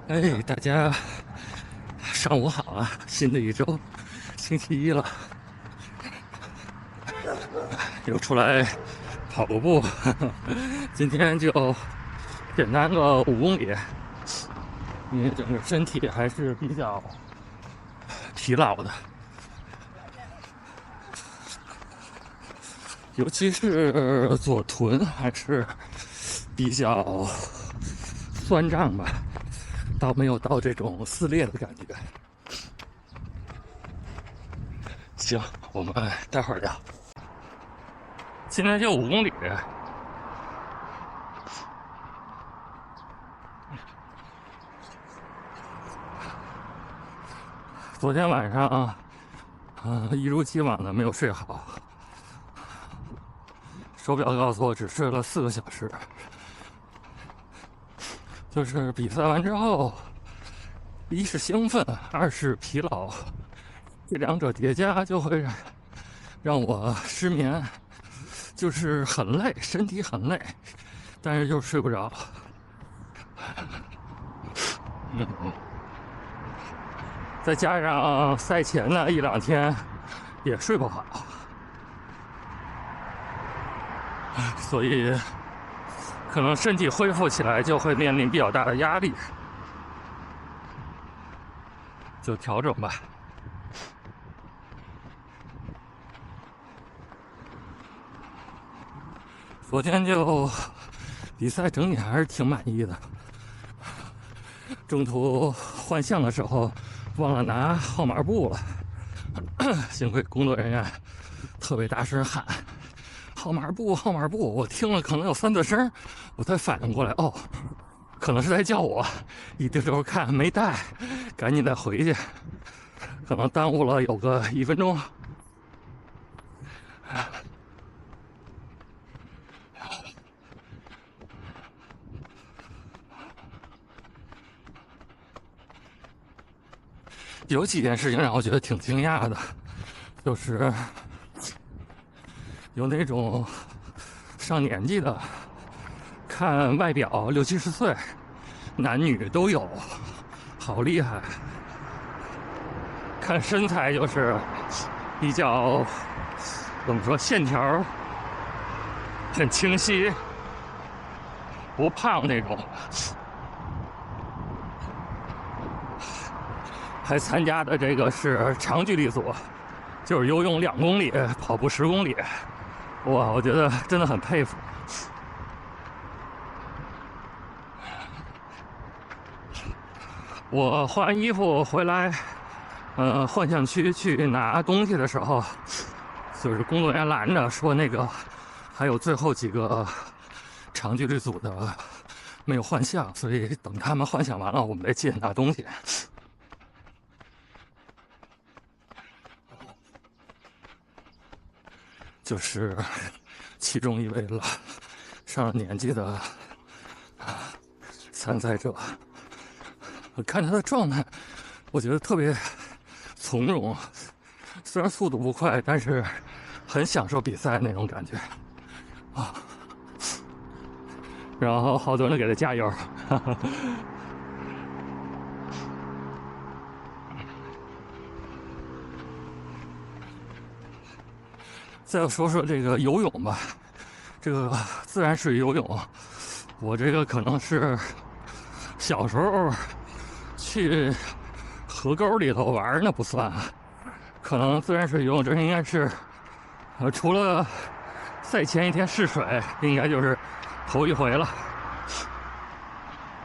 哎，大家上午好啊！新的一周，星期一了，又出来跑个步。今天就简单个5公里，因为整个身体还是比较疲劳的，尤其是左臀还是比较酸胀吧，倒没有到这种撕裂的感觉。行，我们待会儿聊。今天就5公里，昨天晚上一如既往的没有睡好，手表告诉我只睡了4个小时。就是比赛完之后，一是兴奋，二是疲劳，这两者叠加就会让我失眠，就是很累，身体很累，但是就是睡不着。再加上赛前的1-2天也睡不好，所以可能身体恢复起来就会面临比较大的压力，就调整吧。昨天就比赛整体还是挺满意的，中途换项的时候忘了拿号码布了，幸亏工作人员特别大声喊号码布号码布，我听了可能有3-4声，我才反应过来，哦，可能是在叫我。一低头看没带，赶紧再回去，可能耽误了有个1分钟。有几件事情让我觉得挺惊讶的，就是有那种上年纪的，看外表60-70岁，男女都有，好厉害。看身材就是比较怎么说，线条很清晰，不胖那种。还参加的这个是长距离组，就是游泳2公里，跑步10公里。哇，我觉得真的很佩服。我换完衣服回来，换项区去拿东西的时候，就是工作人员拦着说那个还有最后几个长距离组的没有换项，所以等他们换项完了，我们再进拿东西。就是其中一位了上了年纪的参赛者，我看他的状态，我觉得特别从容，虽然速度不快，但是很享受比赛那种感觉啊。然后好多人给他加油，哈哈。再说说这个游泳吧，这个自然水游泳，我这个可能是小时候去河沟里头玩那不算，可能自然水游泳这应该是除了赛前1天试水，应该就是头一回了。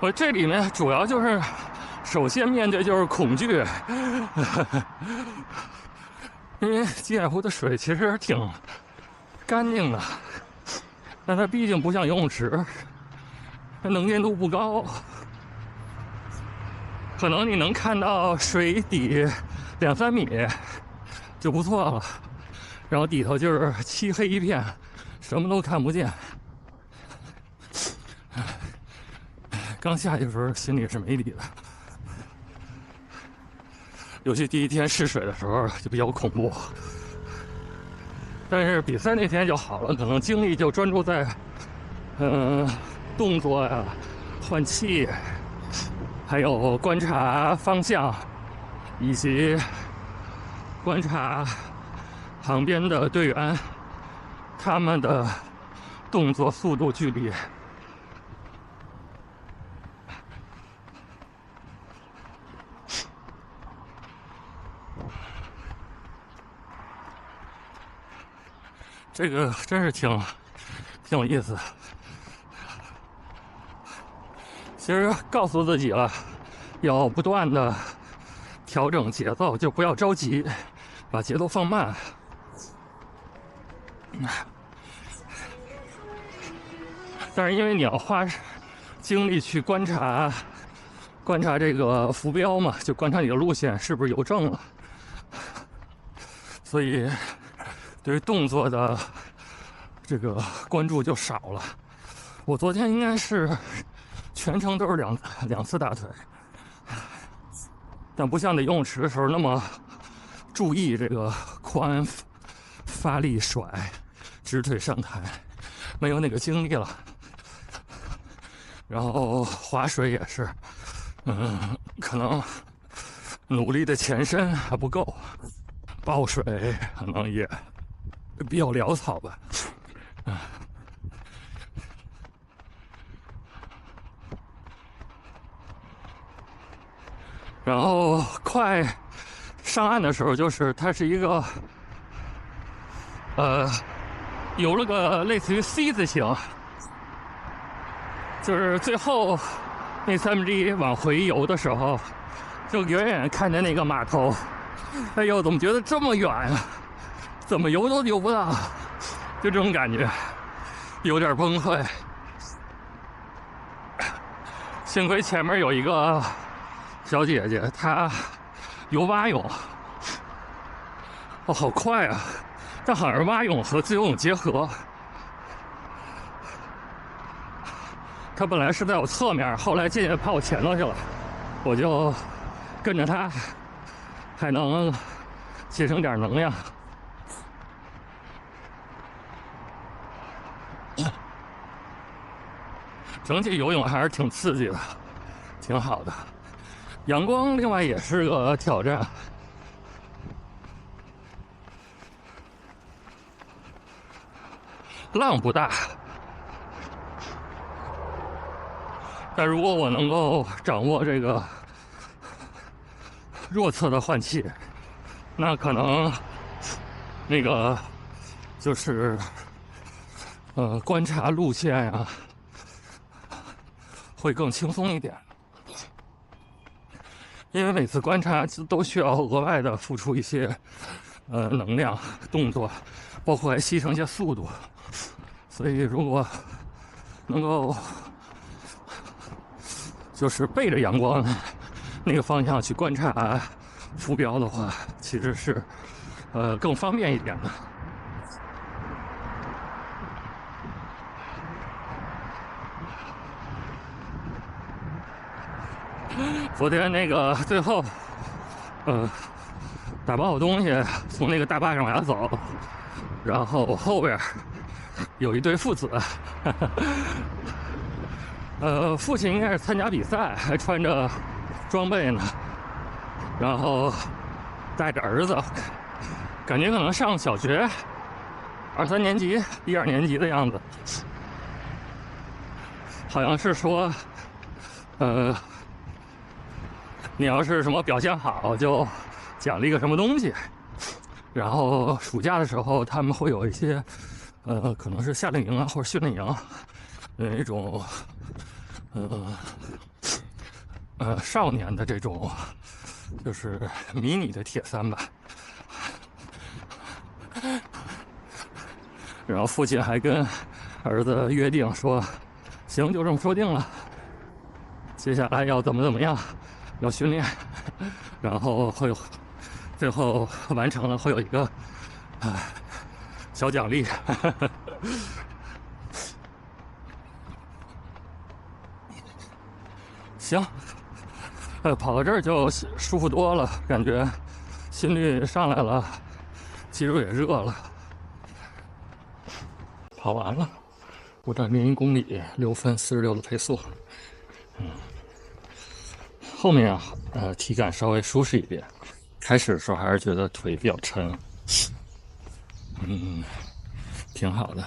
我这里面主要就是首先面对就是恐惧，因为吉野湖的水其实挺干净的，但它毕竟不像游泳池，它能见度不高，可能你能看到水底2-3米就不错了，然后底头就是漆黑一片，什么都看不见。刚下去的时候心里是没底的，尤其第1天试水的时候就比较恐怖。但是比赛那天就好了，可能精力就专注在动作呀、换气，还有观察方向，以及观察旁边的队员他们的动作速度、距离。这个真是挺有意思。其实告诉自己了，要不断的调整节奏，就不要着急，把节奏放慢。但是因为你要花精力去观察这个浮标嘛，就观察你的路线是不是有正了，所以对于动作的这个关注就少了。我昨天应该是全程都是两次大腿，但不像在游泳池的时候那么注意这个髋发力甩直腿上抬，没有那个精力了。然后划水也是，可能努力的前身还不够，抱水可能也比较潦草吧。然后快上岸的时候，就是它是一个有了个类似于 C 字形，就是最后那1/3往回游的时候，就远远看见那个码头，哎呦，怎么觉得这么远啊？怎么游都游不到，就这种感觉，有点崩溃。幸亏前面有一个小姐姐，她游蛙泳，哦，好快啊！但好像是蛙泳和自由泳结合。她本来是在我侧面，后来渐渐跑我前头去了，我就跟着她，还能节省点能量。整体游泳还是挺刺激的，挺好的。阳光另外也是个挑战，浪不大，但如果我能够掌握这个弱侧的换气，那可能那个就是观察路线呀，会更轻松一点。因为每次观察都需要额外的付出一些能量、动作，包括还牺牲一些速度。所以如果能够就是背着阳光那个方向去观察浮标的话，其实是更方便一点的。昨天那个最后，打包好东西，从那个大巴上往下走，然后后边有一对父子，父亲应该是参加比赛，还穿着装备呢，然后带着儿子，感觉可能上小学2、3年级、1、2年级的样子，好像是说，你要是什么表现好，就奖励个什么东西。然后暑假的时候，他们会有一些，可能是夏令营啊，或者训练营，那种，少年的这种，就是迷你的铁三吧。然后父亲还跟儿子约定说，行，就这么说定了，接下来要怎么样。要训练，然后会有最后完成了会有一个小奖励。行，跑到这儿就舒服多了，感觉心率上来了，肌肉也热了。跑完了，5.01公里，6分46的配速。后面啊，体感稍微舒适一点。开始的时候还是觉得腿比较沉，挺好的。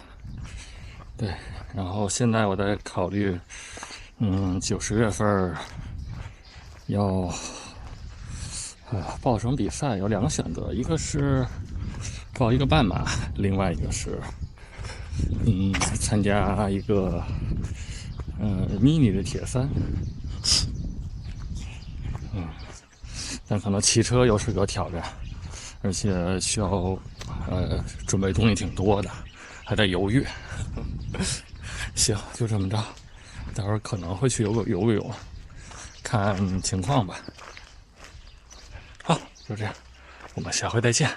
对，然后现在我在考虑，9、10月份要报什么比赛，有2个选择，一个是报一个半马，另外一个是参加一个mini 的铁三。但可能骑车又是个挑战，而且需要准备东西挺多的，还得犹豫。行，就这么着，待会儿可能会去游个泳，看情况吧。好，就这样，我们下回再见。